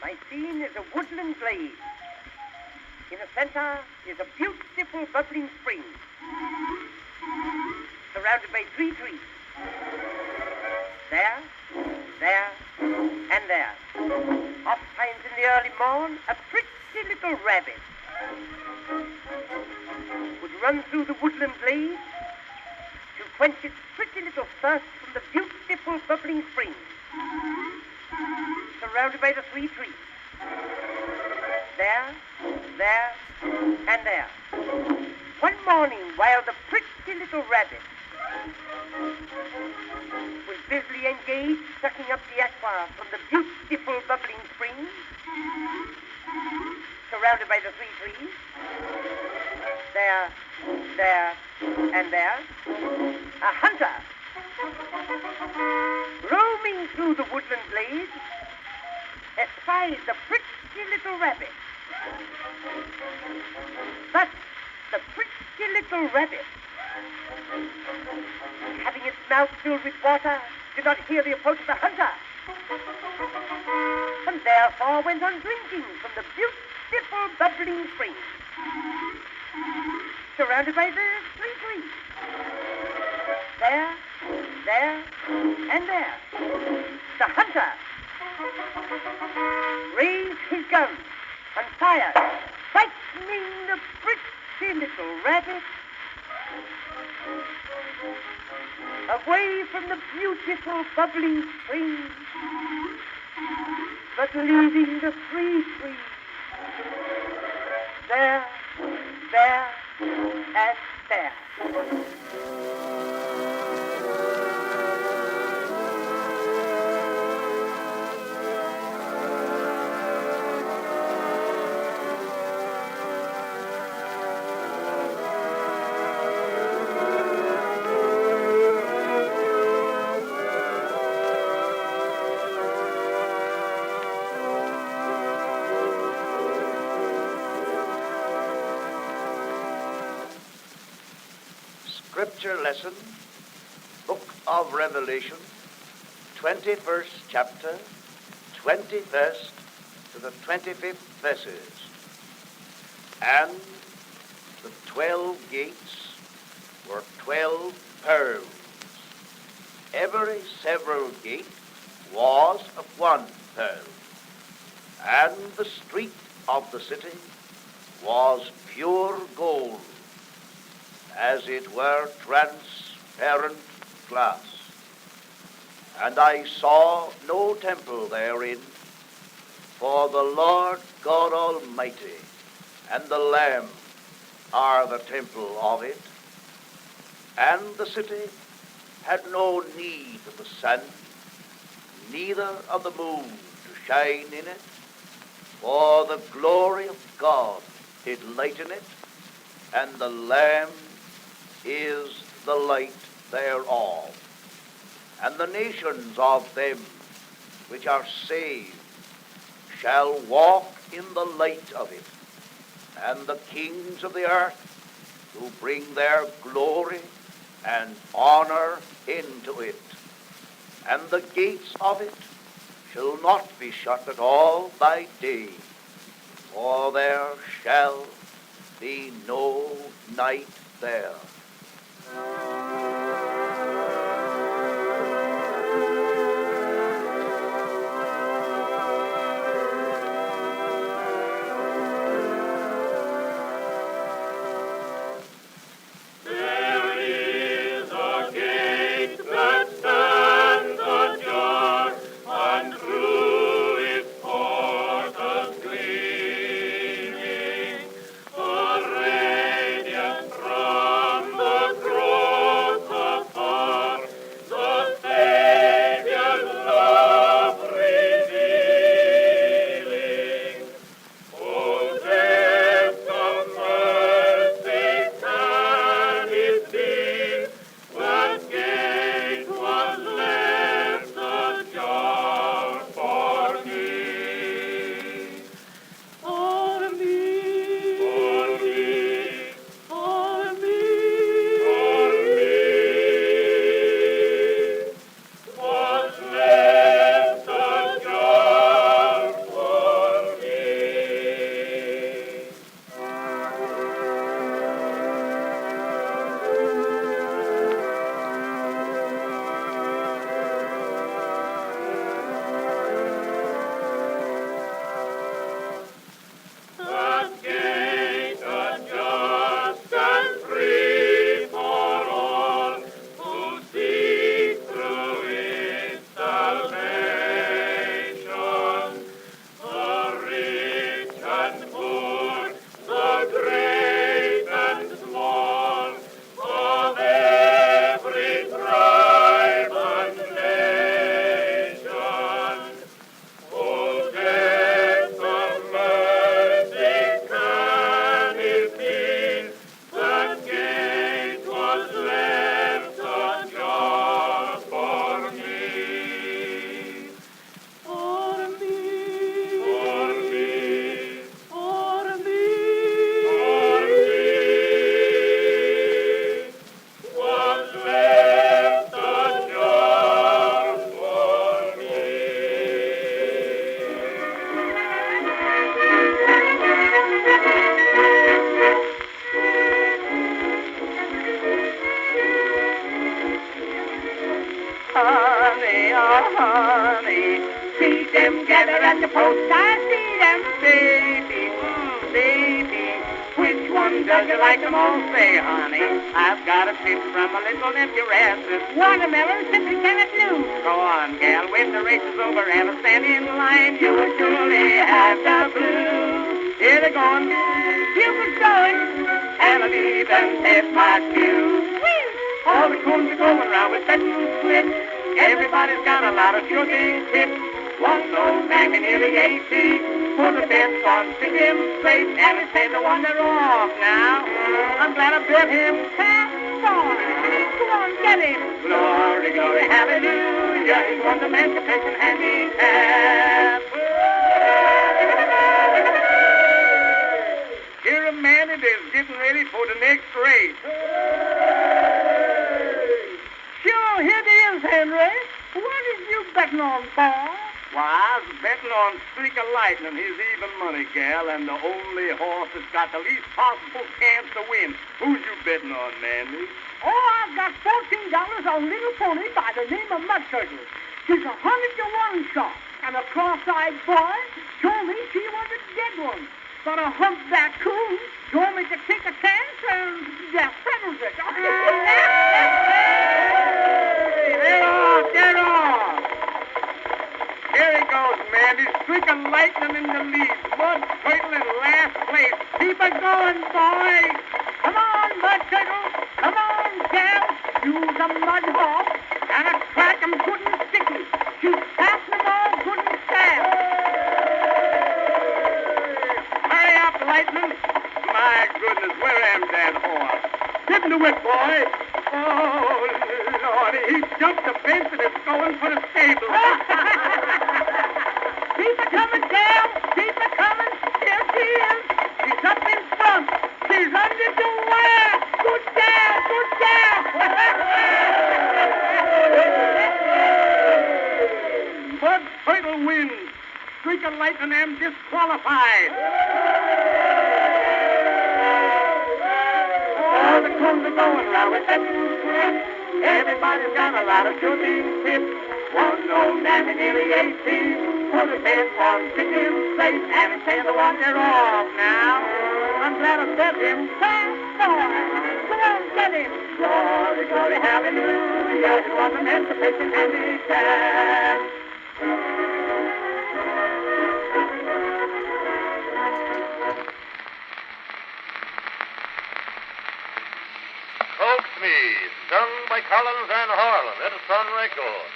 My scene is a woodland glade. In the center is a beautiful bubbling spring, surrounded by 3 trees. There, and there. Oftentimes in the early morn, a pretty little rabbit would run through the woodland glade to quench its pretty little thirst from the beautiful bubbling spring, surrounded by the 3 trees. There, and there. One morning, while the pretty little rabbit was busily engaged sucking up the aqua from the beautiful bubbling spring, surrounded by the 3 trees, there, and there, a hunter, roaming through the woodland glade, espied the pretty little rabbit. But the pretty little rabbit, having its mouth filled with water, did not hear the approach of the hunter, and therefore went on drinking from the beautiful bubbling spring, surrounded by the 3 trees. There, and there. The hunter raised his gun and fired, frightening the pretty little rabbit away from the beautiful bubbling spring, but leaving the 3 trees. There, and there. Scripture lesson, Book of Revelation, 21st chapter, 21st to the 25th verses. And the 12 gates were 12 pearls. Every several gate was of 1 pearl. And the street of the city was pure gold, as it were transparent glass. And I saw no temple therein, for the Lord God Almighty and the Lamb are the temple of it. And the city had no need of the sun, neither of the moon to shine in it, for the glory of God did lighten it, and the Lamb is the light thereof. And the nations of them which are saved shall walk in the light of it, and the kings of the earth who bring their glory and honor into it. And the gates of it shall not be shut at all by day, for there shall be no night there. From the throne at the post, I see them. Baby, baby, which one does you like the most? Say, honey, I've got a tip from a little nephew Rasmus. Watermelon simply cannot lose. Go on, gal, when the race is over and I stand in line, you will surely have the blues. Here they're going, Cupid's going, and I'll even tip my cue. All the coons are going around with that new slip. Everybody's got a lot of sure big tips. One old man can hear the AC. Put the best on, pick him straight, and it's time to wander off now. I'm glad I bet him. Half boy. Go on, get him. Glory, glory, hallelujah. He's won the Emancipation handicap. Here a man it is getting ready for the next race. Sure, here it is, Henry. What is you betting on, boy? Why, I was betting on Streak of Lightning, his even money, gal, and the only horse that's got the least possible chance to win. Who's you betting on, Mandy? Oh, I've got $14 on Little Pony by the name of Mud Turtle. She's 100 to 1 shot, and a cross-eyed boy told me she was a dead one. But a humpback coon told me to take a chance and just settles it. Get off, get off. Here he goes, Mandy. Streak of Lightning in the lead. Mud Turtle in last place. Keep it going, boys. Come on, Mud Turtle. Come on, gal. Use a mud hawk and a crack 'em good and sticky. She's passing them all good and fast. Hurry up, Lightning. My goodness, where am that horse? Give him the whip, boy. Oh, Lordy, he jumped the fence and is going for the stable. Keep it coming, gal. Keep it coming. Here she is. She's up in front. She's under the wire. Good gal, good gal. Mud Turtle wins. Streak of Lightning am disqualified. All the coons are going round with that new slip. Everybody's got a lot of shooting tips. One old man in nearly 18. Put a best on, pick him straight, and it's time to wander off now. I'm glad I bet him. Fast boy. Come on, get him. Glory, glory, hallelujah. It was an Emancipation handicap. Coax Me, sung by Collins and Harlan, Edison Record.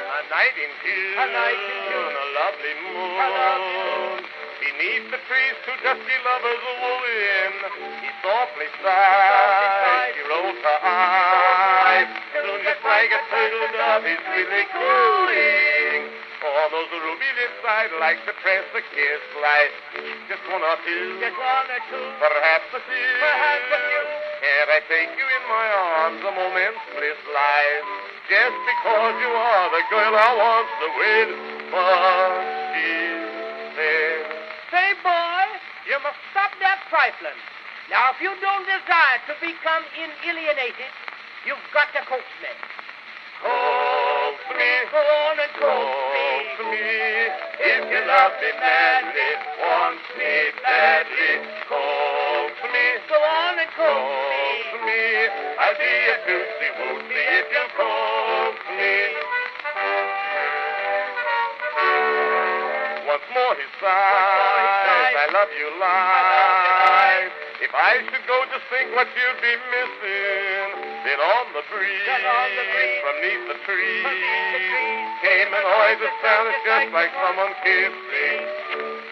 A night in June, a lovely moon. Beneath the trees, two dusky lovers wooing. He softly sighed, she rolled her eyes. Soon just like a turtle dove, he's really cooing. All those ruby lips I'd like to press a kiss like just one or two, perhaps a few. Can I take you in my arms? A moment's bliss lies. Just because you are the girl I want to win. But she said, Say, boy, you must stop that trifling. Now, if you don't desire to become alienated, you've got to coax me. coax me, Go on and coax me. If you love me madly, want me badly, coax me, Go on and coax coax me. I'll be a tootsie wootsy if you coax me. Once more he sighs, I love you live. If I should go to think what you'd be missing, then on the breeze, from neath the trees, came a noise that sounded just like someone kissing.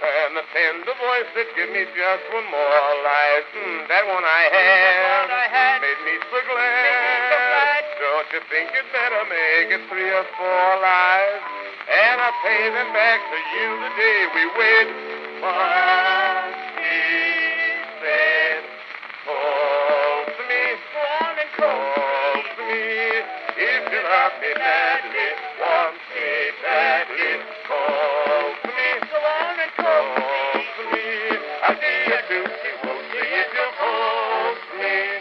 And the tender voice said, give me just one more life. That one I had made me so glad. Don't you think you'd better make it 3 or 4 lives? And I'll pay them back to you the day we wed. But he said, coax me, coax me, if you love me badly, want me badly, coax me, coax me, I'll be a tootsie wootsy if you coax me.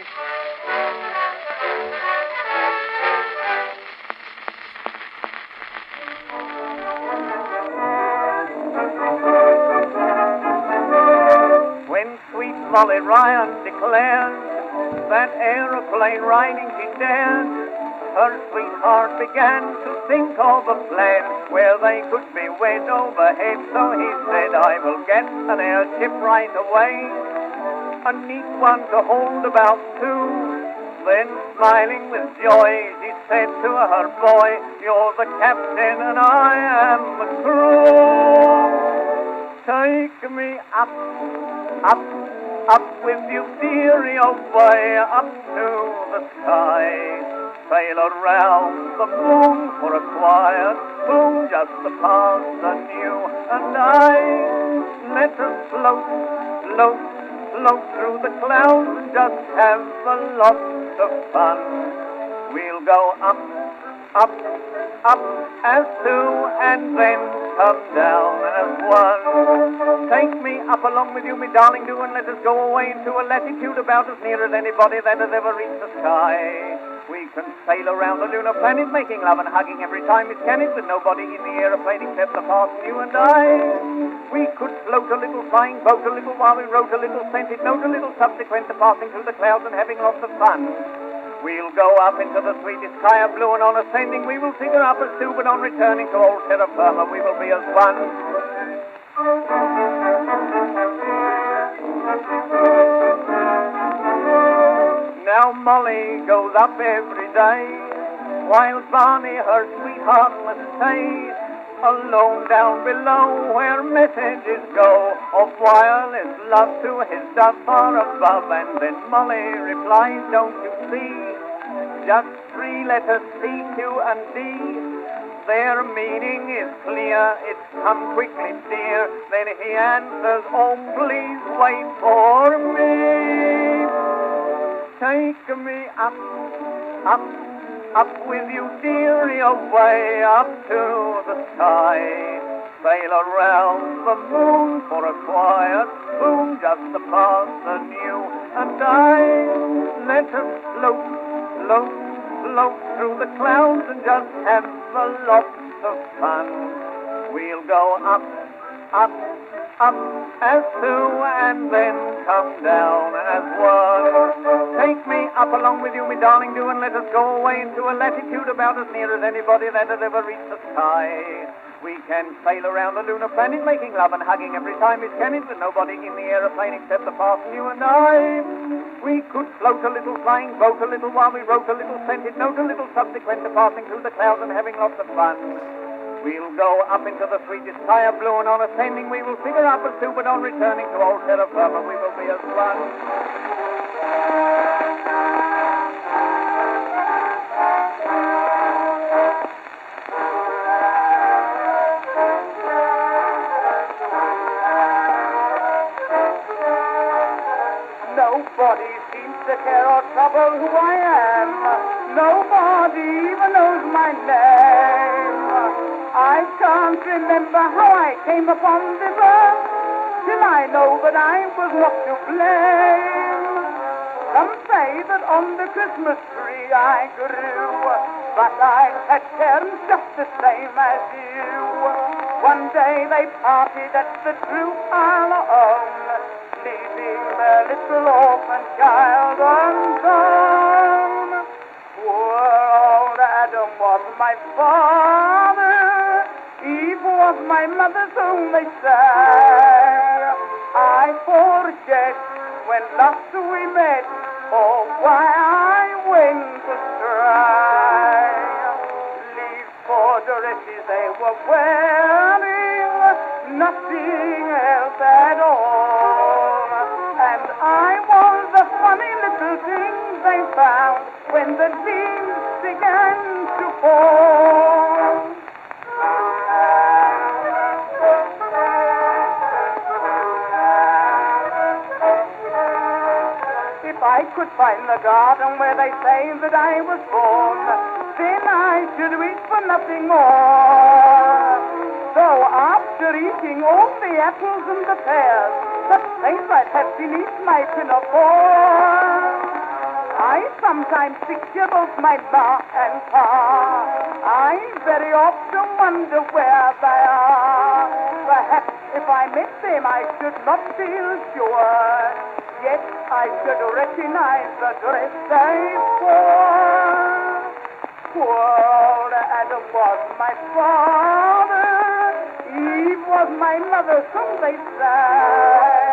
Molly Ryan declared that aeroplane riding she dared. Her sweetheart began to think of a plan where they could be wed overhead. So he said, I will get an airship right away, a neat one to hold about two. Then, smiling with joy, she said to her boy, you're the captain and I am the crew. Take me up, up, up with you, dearie, away up to the sky. Sail around the moon for a quiet moon just to pass and you and I. Let us float, float, float through the clouds and just have a lot of fun. We'll go up, up, up as two and then come down as one. Take me up along with you, me darling, do, and let us go away into a latitude about as near as anybody that has ever reached the sky. We can sail around the lunar planet, making love and hugging every time it can, with nobody in the aeroplane except the parson, you and I. We could float a little, flying boat a little, while we wrote a little, sent it note a little, subsequent to passing through the clouds and having lots of fun. We'll go up into the sweetest sky of blue, and on ascending we will figure up as two, but on returning to old terra firma we will be as one. Now Molly goes up every day, while Barney, her sweetheart, must stay alone down below where messages go of wireless love to his dove far above. And then Molly replies, don't you see, just 3 letters C, Q, and D. Their meaning is clear, it's come quickly, dear. Then he answers, oh, please wait for me. Take me up, up, up with you, dearie, away up to the sky. Sail around the moon for a quiet boom, just to pass and you and I. Let us float, float, float through the clouds and just have a lot of fun. We'll go up, up, up as two and then come down as one. Take me up along with you, me darling, do, and let us go away into a latitude about as near as anybody that has ever reached the sky. We can sail around the lunar planet, making love and hugging every time it can, with nobody in the aeroplane except the parson, you and I. We could float a little, flying boat a little, while we wrote a little, sent it note a little, subsequent to passing through the clouds and having lots of fun. We'll go up into the sweetest sky of blue, and on ascending we will figure up as two, but on returning to old terra firma we will be as one. Nobody seems to care or trouble who I am. Nobody even knows my name. I can't remember how I came upon this earth, till I know that I was not to blame. Some say that on the Christmas tree I grew, but I had parents just the same as you. One day they parted at the true alone, leaving their little orphan child undone. Poor old Adam was my father, Eve was my mother, whom they say. I forget when last we met, oh, why I went astray. Leaves for dresses they were wearing, nothing else at all. And I was the funny little thing they found when the leaves began to fall. If I could find the garden where they say that I was born, then I should wish for nothing more. So after eating all the apples and the pears, such things I'd have beneath my pinafore. I sometimes picture both my ma and pa. I very often wonder where they are. Perhaps if I met them I should not feel sure. yet I should recognize the dress they wore. Poor Adam was my father, Eve was my mother, some they say.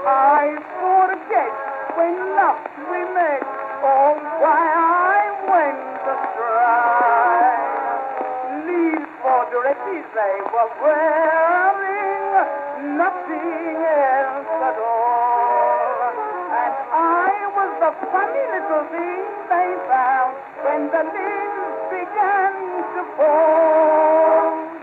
I forget when last we met, oh, why I went astray. Leaves for dresses they were wearing, nothing else at all. And I was the funny little thing they found when the leaves began to fall.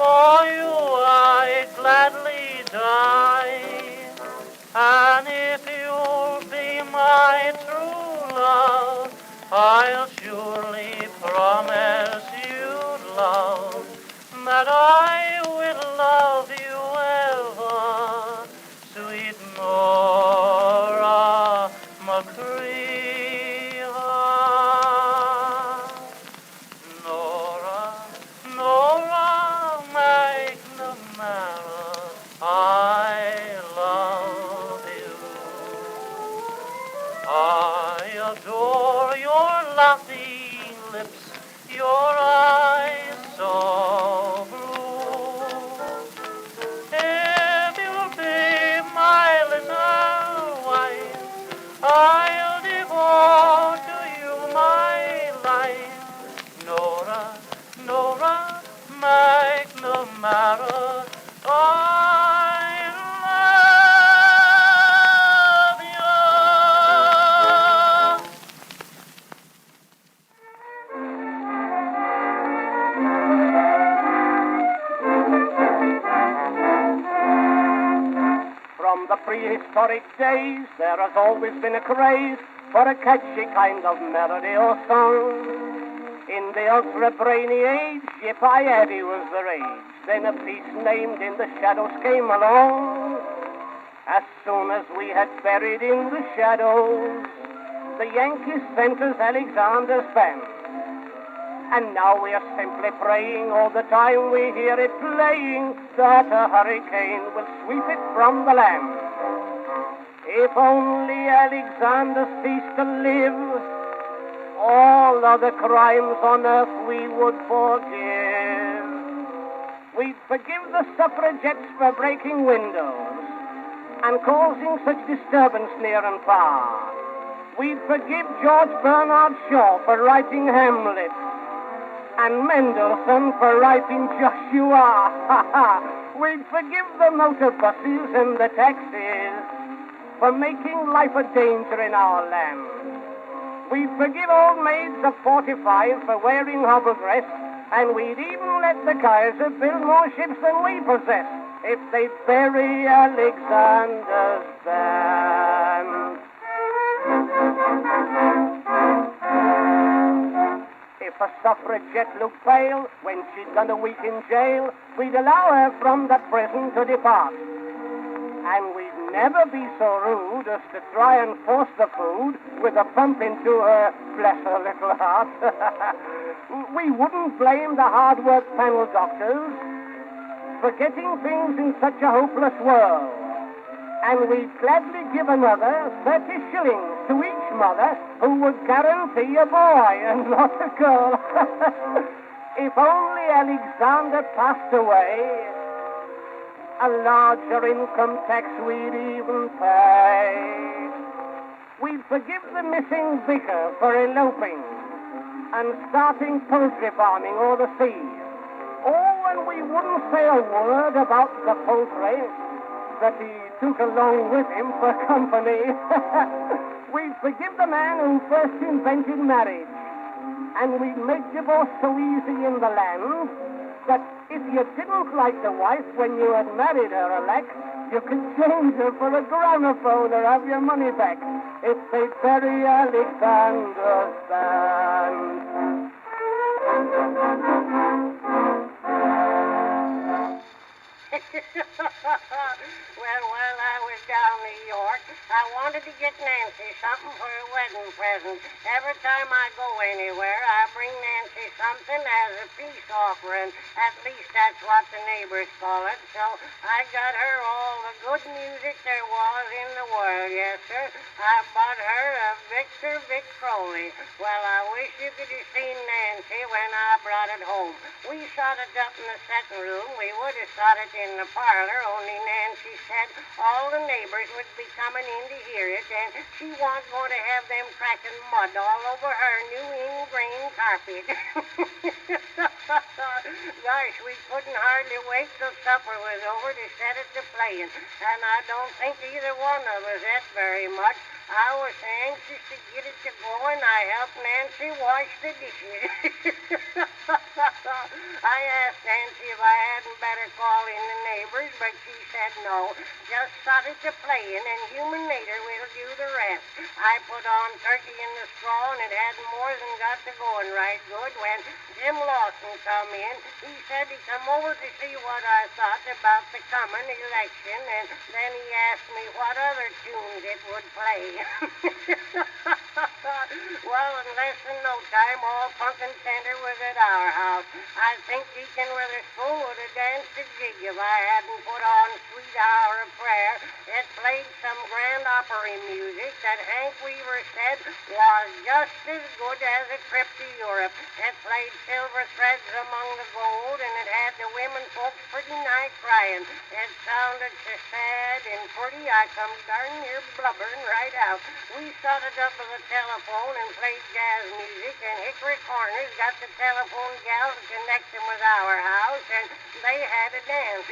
For you I gladly die. And if you'll be my true love, I'll surely promise you, love, that I will love you ever, sweet Nora McCrea. Nora, Nora McNamara, I love you. I adore your laughing lips, your eyes so blue. If you'll be my little wife, I'll devote to you my life. Nora, Nora McNamara, I love you. From the prehistoric days, there has always been a craze for a catchy kind of melody or song. In the ultra-brainy age, Yippee-Yabby was the rage. Then a piece named In the Shadows came along. As soon as we had buried in the shadows, the Yankees sent us Alexander's band. And now we are simply praying all the time we hear it playing that a hurricane will sweep it from the land. If only Alexander ceased to live, all other crimes on earth we would forgive. We'd forgive the suffragettes for breaking windows and causing such disturbance near and far. We'd forgive George Bernard Shaw for writing Hamlet and Mendelssohn for writing Joshua. We'd forgive the motor buses and the taxis for making life a danger in our land. We'd forgive old maids of 45 for wearing hobble dress, and we'd even let the Kaiser build more ships than we possess if they'd bury Alexander's band. If a suffragette looked pale when she'd done a week in jail, we'd allow her from that prison to depart. And we'd never be so rude as to try and force the food with a pump into her, bless her little heart. We wouldn't blame the hard-work panel doctors for getting things in such a hopeless world. And we'd gladly give another 30 shillings to each mother who would guarantee a boy and not a girl. If only Alexander passed away, a larger income tax we'd even pay. We'd forgive the missing vicar for eloping and starting poultry farming o'er the sea. Oh, and we wouldn't say a word about the poultry that he took along with him for company. We'd forgive the man who first invented marriage, and we'd make divorce so easy in the land that if you didn't like the wife when you had married her, elect, you could change her for a gramophone or have your money back if they bury Alexander's band. Well, while I was down in New York, I wanted to get Nancy something for her wedding present. Every time I go anywhere, I bring Nancy something as a peace offering. At least that's what the neighbors call it. So I got her all the good music there was in the world, yes, sir. I bought her a Victor Victrola. Well, I wish you could have seen Nancy when I brought it home. We shot it up in the setting room. We would have shot it in the parlor, only Nancy said all the neighbors would be coming in to hear it, and she wasn't going to have them cracking mud all over her new ingrain carpet. Gosh, we couldn't hardly wait till supper was over to set it to playing, and I don't think either one of us ate very much. I was anxious to get it to go, and I helped Nancy wash the dishes. I asked Nancy if I hadn't better call in the neighbors, but she said no. Just set it to playing, and human nature will do the rest. I put on turkey in the straw, and it hadn't more than got to going right good when Jim Lawson come in. He said he'd come over to see what I thought about the coming election, and then he asked me what other tunes it would play. Well, in less than no time, all Pumpkin Center was at our house. I think Deacon Witherspoon would have danced a jig if I hadn't put on Sweet Hour of Prayer. It played some grand opera music that Hank Weaver said was just as good as a trip to Europe. It played Silver Threads Among the Gold, and it had the women folks pretty nigh crying. It sounded so sad and pretty, I come darn near blubbering right out. We started up with the telephone and played jazz music, and Hickory Corners got the telephone gal to connect them with our house, and they had a dance.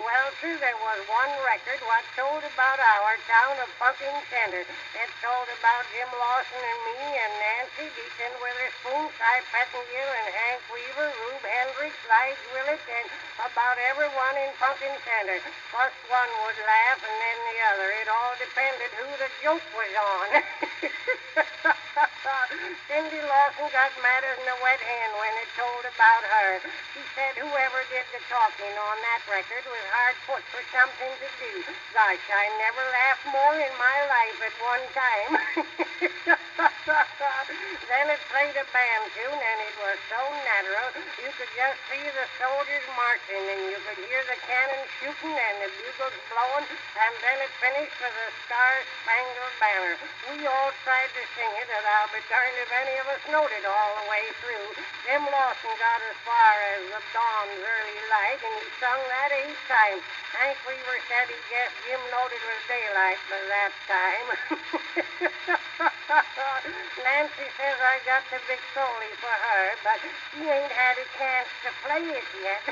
Well, too, there was one record what told about our town of Pumpkin Center. It told about Jim Lawson and me and Nancy, Deacon Witherspoon, Cy Pettingill, and Hank Weaver, Rube Hendricks, Lige Willett, and about everyone in Pumpkin Center. First one would laugh and then the other. It all depended who the joke was on. Cindy Lawson got madder than a wet hen when it told about her. She said whoever did the talking on that record was hard put for something to do. Gosh, I never laughed more in my life at one time. Then it played a band tune, and it was so natural. You could just see the soldiers marching, and you could hear the cannon shooting and the bugles blowing, and then it finished with a Star-Spangled Banner. We all tried to sing it, and I'll be darned if any of us knowed it all the way through. Jim Lawson got as far as the dawn's early light, and he sung that 8 times. Hank Weaver said he guessed Jim knowed it was daylight by that time. Nancy says I got the big Soli for her, but she ain't had a chance to play it yet.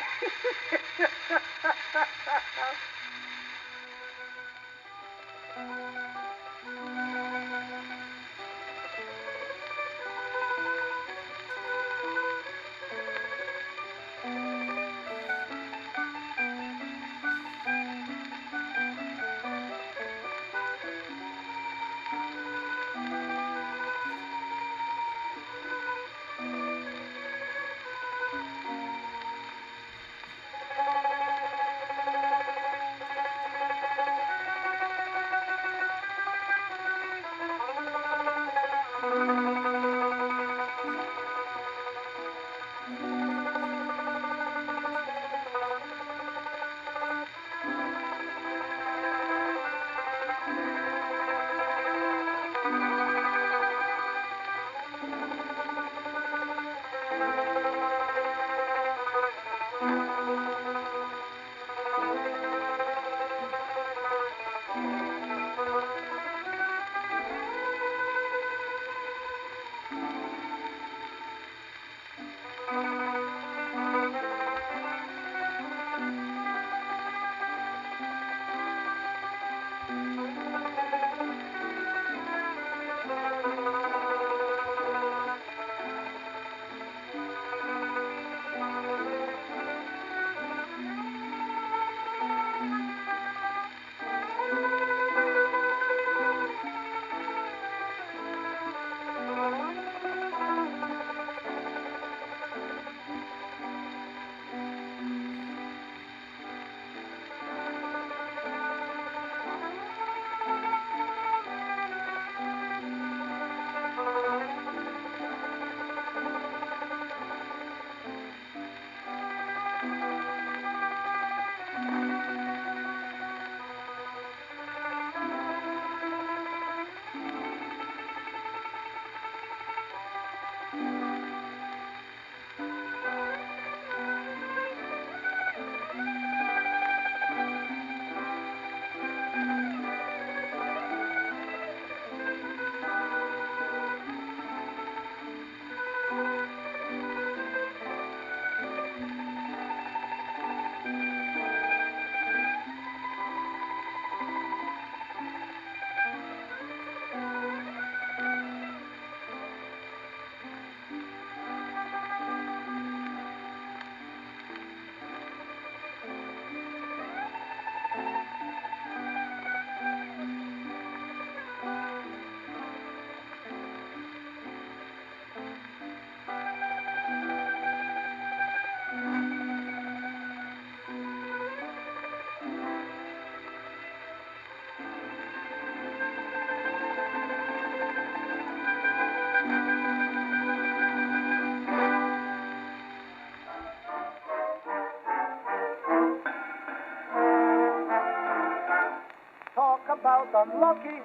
about unlucky,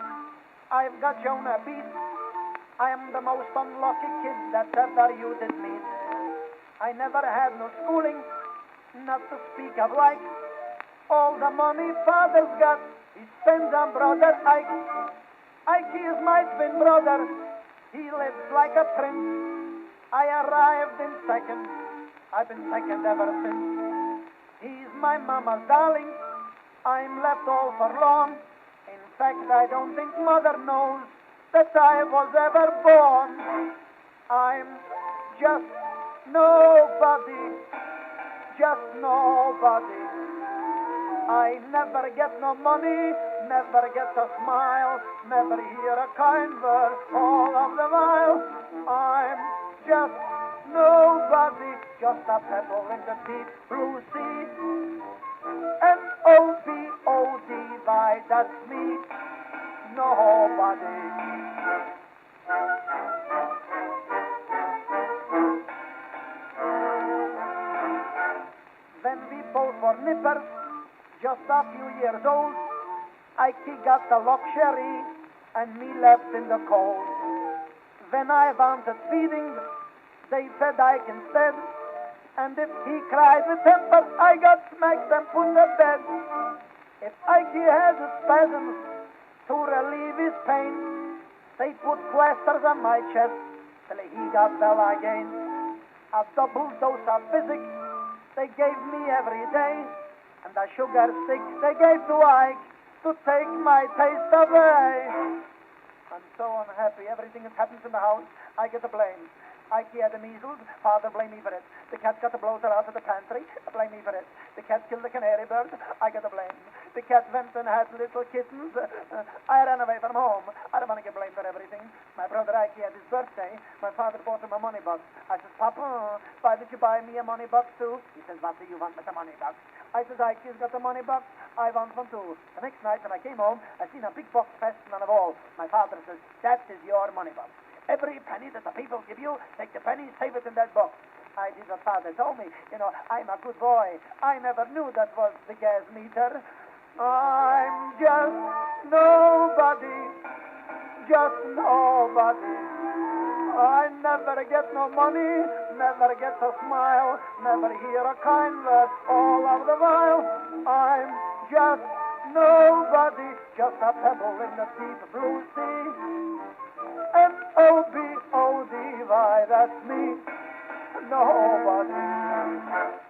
I've got shown a beat. I am the most unlucky kid that ever you did meet. I never had no schooling, not to speak of like. All the money father's got, he spends on brother Ike. Ike is my twin brother, he lives like a prince. I arrived in second, I've been second ever since. He's my mama's darling, I'm left all for long. In fact, I don't think mother knows that I was ever born. I'm just nobody, just nobody. I never get no money, never get a smile, never hear a kind word all of the while. I'm just nobody, just a pebble in the deep blue sea. Nobody, that's me, nobody. When we both were nippers, just a few years old, Ikey got the luxury and me left in the cold. When I wanted feeding, they fed Ike instead. And if he cried with temper, I got smacked and put to bed. If Ikey had a spasm to relieve his pain, they put plasters on my chest till he got well again. A double dose of physics they gave me every day, and a sugar stick they gave to Ike to take my taste away. I'm so unhappy. Everything that happens in the house, I get the blame. Ikey had the measles, father blame me for it. The cat got the bloater out of the pantry, blame me for it. The cat killed the canary bird, I get the blame. The cat went and had little kittens, I ran away from home. I don't want to get blamed for everything. My brother Ikey had his birthday, my father bought him a money box. I said, Papa, why did you buy me a money box too? He says, what do you want with a money box? I said, Ikey's got a money box, I want one too. The next night when I came home, I seen a big box fastened on the wall. My father says, that is your money box. Every penny that the people give you, take the penny, save it in that box. I did what father told me. You know, I'm a good boy. I never knew that was the gas meter. I'm just nobody, just nobody. I never get no money, never get a smile, never hear a kind word all of the while. I'm just nobody, just a pebble in the deep blue sea. Nobody, why that's me, nobody.